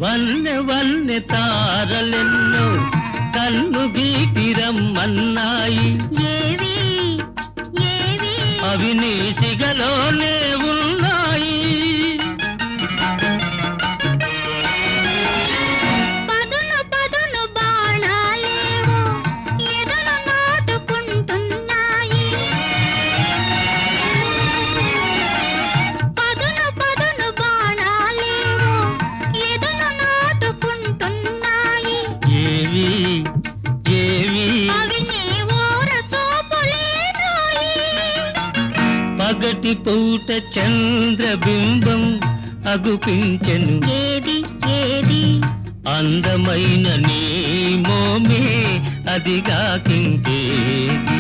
వన్నె వన్నె తారలెన్నో కన్ను గీటిరమ్మన్నాయి. ఏవి ఏవి అవి నీ సిగలోనే ఉన్నాయి. పదును పదును బాణాలేవో ఎదను నాటుకుంటున్నాయి. పదును పదును బాణాలేవో ఎదను నాటుకుంటున్నాయి. ఏవి ఏవి అవి నీ ఓర చూపులేనోయి. పగటి పూట చంద్రబింబం అగుపించెను. ఏది ఏది అందమైన నీ మోమే అదిగా కింకేది.